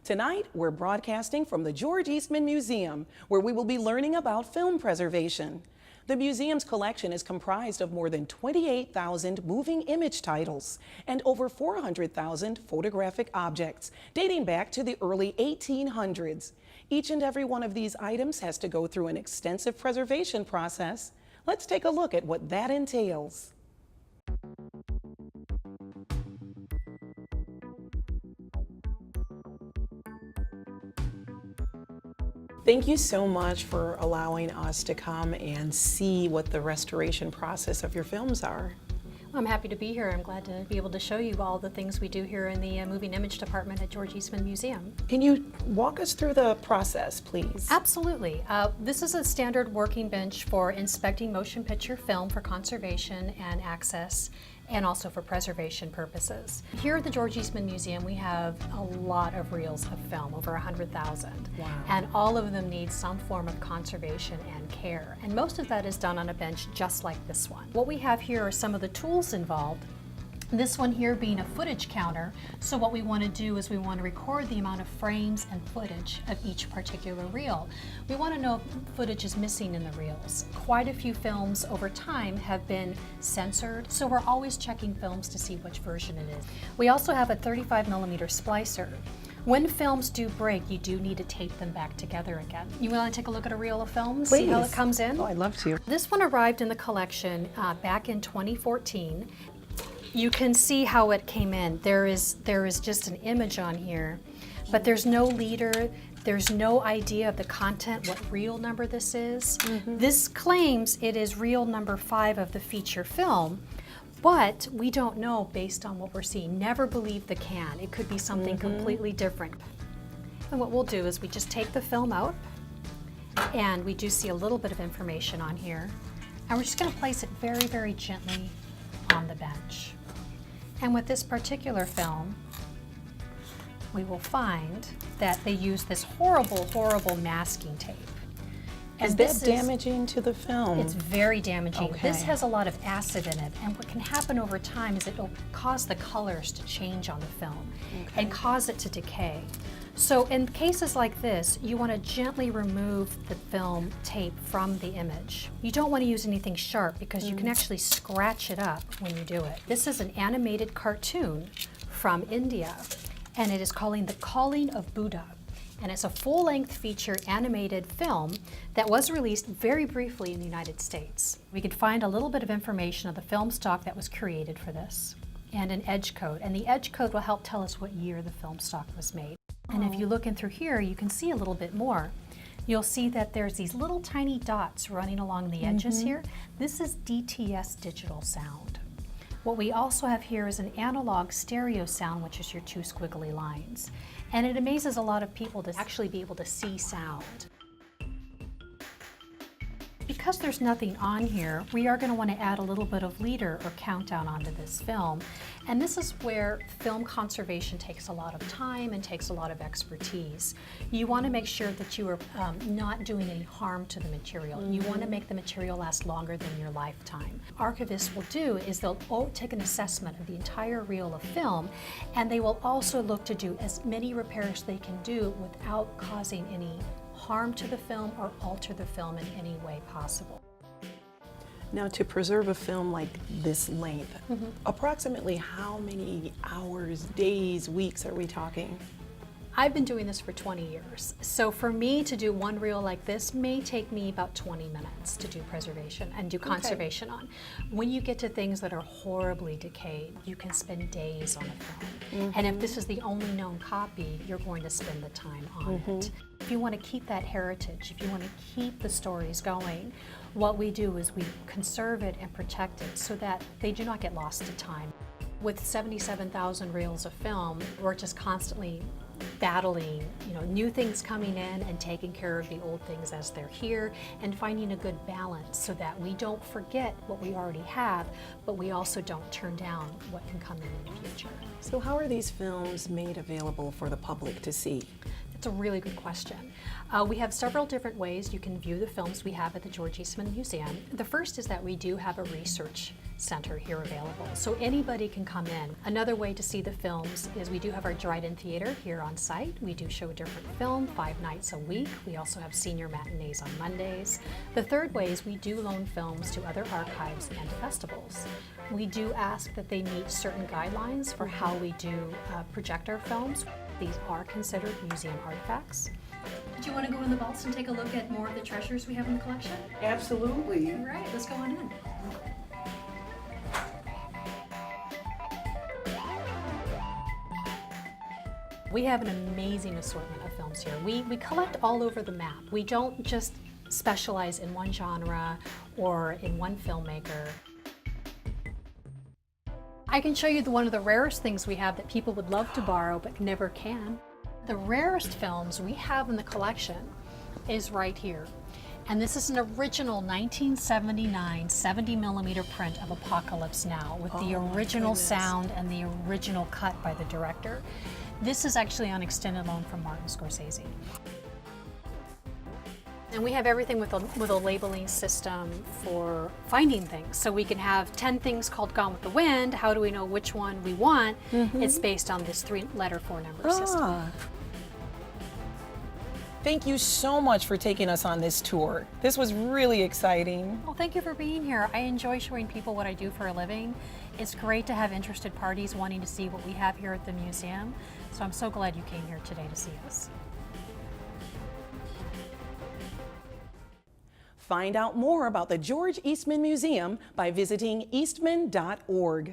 Tonight, we're broadcasting from the George Eastman Museum, where we will be learning about film preservation. The museum's collection is comprised of more than 28,000 moving image titles and over 400,000 photographic objects dating back to the early 1800s. Each and every one of these items has to go through an extensive preservation process. Let's take a look at what that entails. Thank you so much for allowing us to come and see what the restoration process of your films are. I'm happy to be here. I'm glad to be able to show you all the things we do here in the Moving Image Department at George Eastman Museum. Can you walk us through the process, please? Absolutely. This is a standard working bench for inspecting motion picture film for conservation and access, and also for preservation purposes. Here at the George Eastman Museum, we have a lot of reels of film, over 100,000. Wow. And all of them need some form of conservation and care. And most of that is done on a bench just like this one. What we have here are some of the tools involved. This one here being a footage counter. So what we want to do is we want to record the amount of frames and footage of each particular reel. We want to know if footage is missing in the reels. Quite a few films over time have been censored, so we're always checking films to see which version it is. We also have a 35mm splicer. When films do break, you do need to tape them back together again. You want to take a look at a reel of film, see how it comes in? Oh, I'd love to. This one arrived in the collection back in 2014. You can see how it came in. There is just an image on here, but there's no leader, there's no idea of the content, what reel number this is. This claims it is reel number 5 of the feature film, but we don't know based on what we're seeing. Never believe the can. It could be something completely different. And what we'll do is we just take the film out, and we do see a little bit of information on here, and we're just going to place it very, very gently on the bench. And with this particular film, we will find that they use this horrible, horrible masking tape. And Is that damaging to the film? It's very damaging. Okay. This has a lot of acid in it, and what can happen over time is it'll cause the colors to change on the film and cause it to decay. So in cases like this, you want to gently remove the film tape from the image. You don't want to use anything sharp because you can actually scratch it up when you do it. This is an animated cartoon from India, and it is called The Calling of Buddha. And it's a full-length feature animated film that was released very briefly in the United States. We could find a little bit of information of the film stock that was created for this, and an edge code. And the edge code will help tell us what year the film stock was made. And if you look in through here, you can see a little bit more. You'll see that there's these little tiny dots running along the edges here. This is DTS digital sound. What we also have here is an analog stereo sound, which is your 2 squiggly lines. And it amazes a lot of people to actually be able to see sound. Because there's nothing on here, we are going to want to add a little bit of leader or countdown onto this film. And this is where film conservation takes a lot of time and takes a lot of expertise. You want to make sure that you are not doing any harm to the material. You want to make the material last longer than your lifetime. Archivists will do is they'll take an assessment of the entire reel of film, and they will also look to do as many repairs as they can do without causing any harm to the film or alter the film in any way possible. Now, to preserve a film like this length, approximately how many hours, days, weeks are we talking? I've been doing this for 20 years. So for me to do one reel like this may take me about 20 minutes to do preservation and do conservation on. When you get to things that are horribly decayed, you can spend days on a film. And if this is the only known copy, you're going to spend the time on it. If you want to keep that heritage, if you want to keep the stories going, what we do is we conserve it and protect it so that they do not get lost to time. With 77,000 reels of film, we're just constantly battling, new things coming in and taking care of the old things as they're here and finding a good balance so that we don't forget what we already have, but we also don't turn down what can come in the future. So how are these films made available for the public to see? The It's a really good question. We have several different ways you can view the films we have at the George Eastman Museum. The first is that we do have a research center here available, so anybody can come in. Another way to see the films is we do have our Dryden Theater here on site. We do show a different film 5 nights a week. We also have senior matinees on Mondays. The third way is we do loan films to other archives and to festivals. We do ask that they meet certain guidelines for how we do project our films. These are considered museum artifacts. Do you want to go in the vaults and take a look at more of the treasures we have in the collection? Absolutely. All right, let's go on in. We have an amazing assortment of films here. We collect all over the map. We don't just specialize in one genre or in one filmmaker. I can show you one of the rarest things we have that people would love to borrow but never can. The rarest films we have in the collection is right here. And this is an original 1979 70mm print of Apocalypse Now with the original sound and the original cut by the director. This is actually on extended loan from Martin Scorsese. And we have everything with a labeling system for finding things. So we can have 10 things called Gone with the Wind. How do we know which one we want? It's based on this 3-letter 4-number system. Thank you so much for taking us on this tour. This was really exciting. Well, thank you for being here. I enjoy showing people what I do for a living. It's great to have interested parties wanting to see what we have here at the museum. So I'm so glad you came here today to see us. Find out more about the George Eastman Museum by visiting eastman.org.